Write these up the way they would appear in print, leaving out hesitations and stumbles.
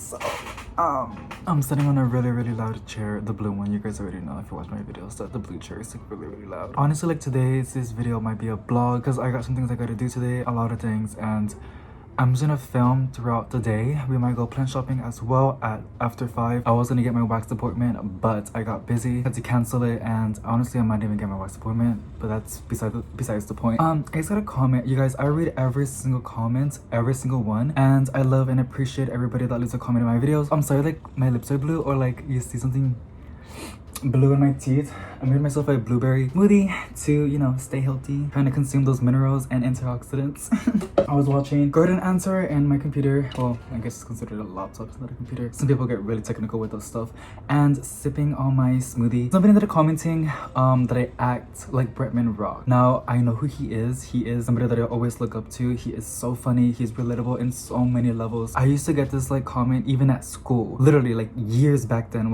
So, I'm sitting on a really loud chair, the blue one. You guys already know if you watch my videos that the blue chair is like really loud. Honestly, like today's this video might be a vlog because I got some things I gotta do today, a lot of things, and I'm just gonna film throughout the day. We might go plant shopping as well at after 5. I was gonna get my wax appointment, but I got busy, had to cancel it, and honestly I might even get my wax appointment, but that's besides the point. I just got a comment. You guys, I read every single comment, every single one, and I love and appreciate everybody that leaves a comment in my videos. I'm sorry like my lips are blue, or like you see something blue in my teeth. I made myself a blueberry smoothie to, you know, stay healthy, trying to consume those minerals and antioxidants. I was watching Garden Answer and my computer, well, I guess it's considered a laptop, it's not a computer. Some people get really technical with those stuff. And sipping on my smoothie. Somebody ended up commenting that I act like Bretman Rock. Now, I know who he is. He is somebody that I always look up to. He is so funny. He's relatable in so many levels. I used to get this like comment even at school. Literally like years back then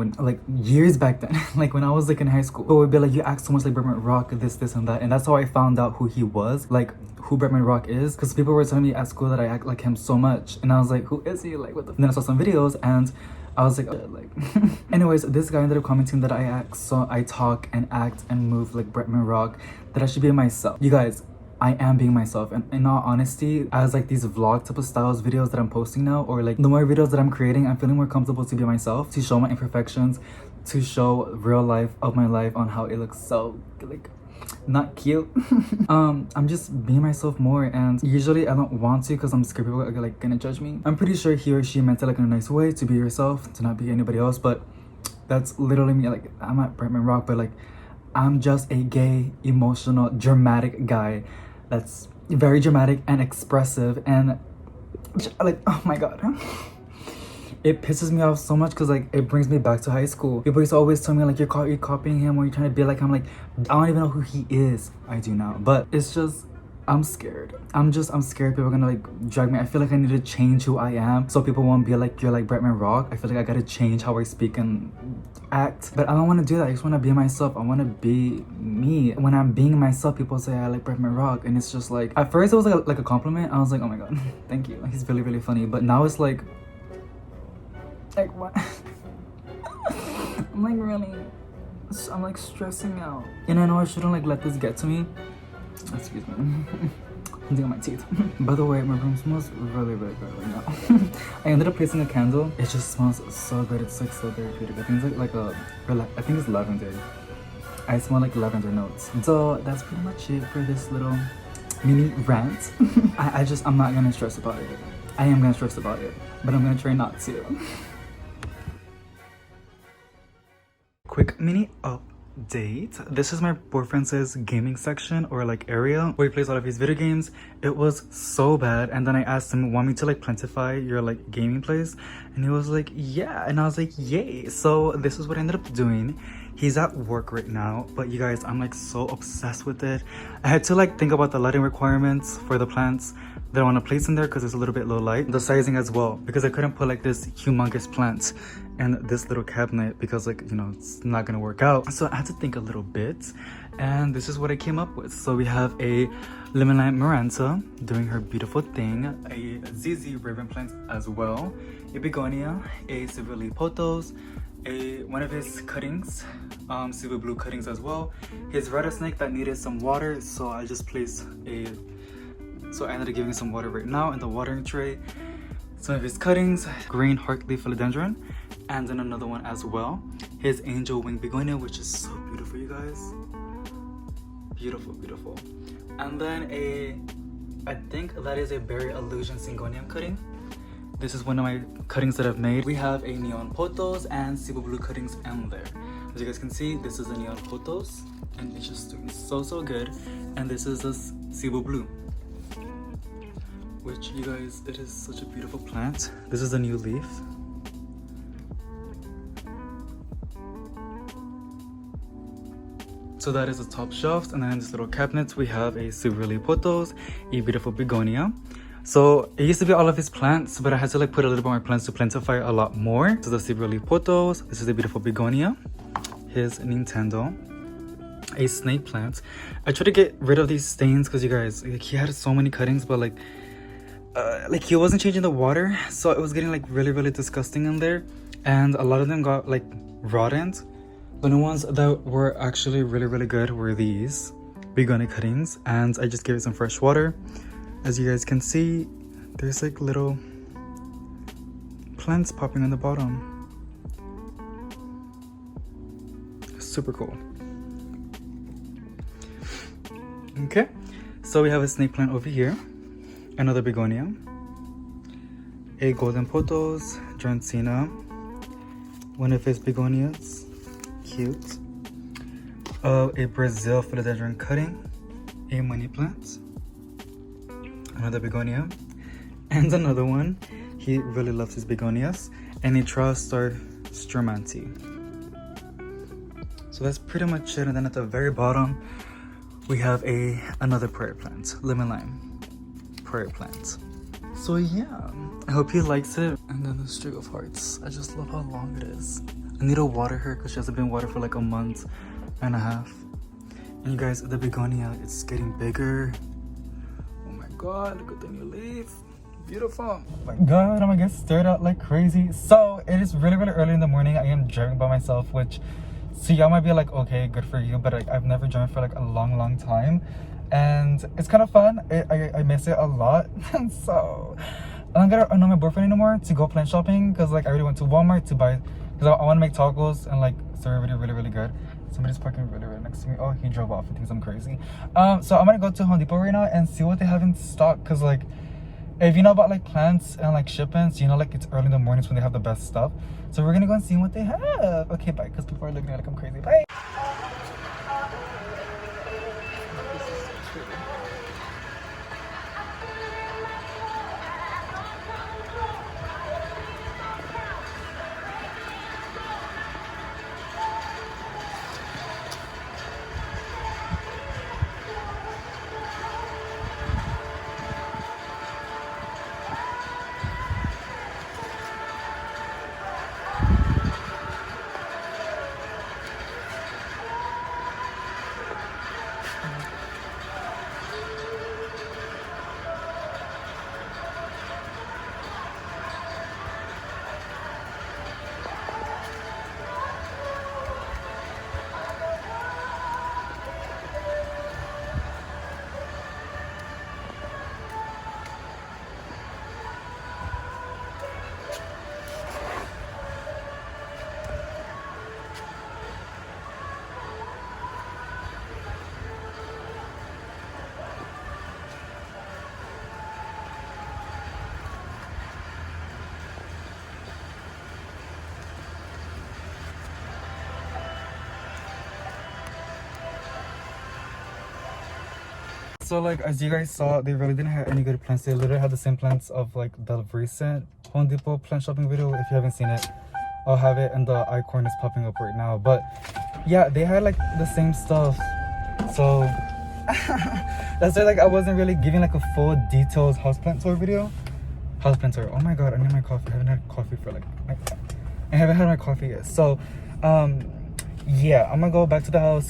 like when I was like in high school. But would be like, you act so much like Bretman Rock, this and that. And that's how I found out who he was, like who Bretman Rock is, because people were telling me at school that I act like him so much, and I was like, who is he, like what the. And then I saw some videos and I was like, anyways, this guy ended up commenting that I talk and act and move like Bretman Rock, that I should be myself. You guys, I am being myself, and in all honesty, as like these vlog type of styles videos that I'm posting now, or like the more videos that I'm creating, I'm feeling more comfortable to be myself, to show my imperfections, to show real life of my life on how it looks so like not cute. I'm just being myself more, and usually I don't want to because I'm scared people are like gonna judge me. I'm pretty sure he or she meant it like in a nice way, to be yourself, to not be anybody else, but that's literally me. Like I'm not Bretman Rock, but like I'm just a gay, emotional, dramatic guy that's very dramatic and expressive, and like, oh my god. It pisses me off so much because like it brings me back to high school. People used to always tell me like you're copying him, or you're trying to be like him. Like I don't even know who he is. I do now, but it's just I'm scared. I'm scared people are gonna like drag me. I feel like I need to change who I am so people won't be like, you're like Bretman Rock. I feel like I gotta change how I speak and act, but I don't want to do that. I just want to be myself. I want to be me. When I'm being myself, people say I like Bretman Rock, and it's just like, at first it was like a compliment. I was like, oh my god, thank you, he's really funny. But now it's like what? I'm like really, I'm like stressing out, and I know I shouldn't like let this get to me. Excuse me. I'm doing my teeth. By the way, my room smells really good right now. I ended up placing a candle. It just smells so good. It's like so therapeutic. I think it's like I think it's lavender. I smell like lavender notes. So that's pretty much it for this little mini rant. I'm not gonna stress about it. I am gonna stress about it, but I'm gonna try not to. Quick mini update. This is my boyfriend's gaming section, or like area where he plays all of his video games. It was so bad, and then I asked him, want me to like plantify your like gaming place? And he was like, yeah, and I was like, yay. So this is what I ended up doing. He's at work right now, but you guys, I'm like so obsessed with it. I had to like think about the lighting requirements for the plants that I want to place in there because it's a little bit low light. The sizing as well, because I couldn't put like this humongous plant in this little cabinet because like, you know, it's not gonna work out. So I had to think a little bit, and this is what I came up with. So we have a lemon lime Miranda doing her beautiful thing, a ZZ raven plant as well, a begonia, a Silverly pothos, one of his cuttings, silver blue cuttings as well, his rattlesnake that needed some water, so I just placed so I ended up giving some water right now in the watering tray. Some of his cuttings, green heartleaf philodendron, and then another one as well, his angel wing begonia, which is so beautiful, you guys. Beautiful. And then I think that is a berry illusion syngonium cutting. This is one of my cuttings that I've made. We have a neon pothos and silver blue cuttings in there. As you guys can see, this is a neon pothos, and it's just doing so good. And this is a silver blue, which, you guys, it is such a beautiful plant. This is a new leaf. So that is the top shelf, and then in this little cabinet we have a Silverly pothos, a beautiful begonia. So it used to be all of his plants, but I had to like put a little bit more plants to plantify a lot more. This is the Silverly pothos. This is a beautiful begonia, his Nintendo, a snake plant. I tried to get rid of these stains because, you guys, like, he had so many cuttings, but like like he wasn't changing the water, so it was getting like really disgusting in there, and a lot of them got like rotten. The new ones that were actually really good were these begonia cuttings, and I just gave it some fresh water. As you guys can see, there's like little plants popping on the bottom. Super cool. Okay, so we have a snake plant over here, another begonia, a golden pothos, drancina, one of his begonias, cute, a Brazil philodendron cutting, a money plant, another begonia, and another one. He really loves his begonias, and a Trastar stramanti. So that's pretty much it. And then at the very bottom we have another prayer plant, lemon lime prayer plant. So yeah, I hope he likes it. And then the string of hearts, I just love how long it is. I need to water her because she hasn't been watered for like a month and a half. And you guys, the begonia, it's getting bigger. Oh my god, look at the new leaf. Beautiful. Oh my god, I'm gonna get stirred out like crazy. So it is really early in the morning. I am driving by myself, which, so y'all might be like, okay, good for you, but like, I've never driven for like a long time, and it's kind of fun. I miss it a lot. And so I'm gonna annoy my boyfriend anymore to go plant shopping, because like I already went to Walmart to buy, because I want to make tacos, and like it's already really good. Somebody's parking really next to me. Oh, he drove off. He thinks I'm crazy. So I'm gonna go to Home Depot right now and see what they have in stock, because like, if you know about like plants and like shipments, you know, like it's early in the mornings when they have the best stuff. So we're gonna go and see what they have. Okay, bye, because people are looking at it like I'm crazy. Bye. So like, as you guys saw, they really didn't have any good plants. They literally had the same plants of like the recent Home Depot plant shopping video. If you haven't seen it, I'll have it, and the icon is popping up right now. But yeah, they had like the same stuff. So that's why like I wasn't really giving like a full detailed houseplant tour video. Houseplant tour. Oh my god, I need my coffee. I haven't had coffee for like, I haven't had my coffee yet. So yeah, I'm gonna go back to the house.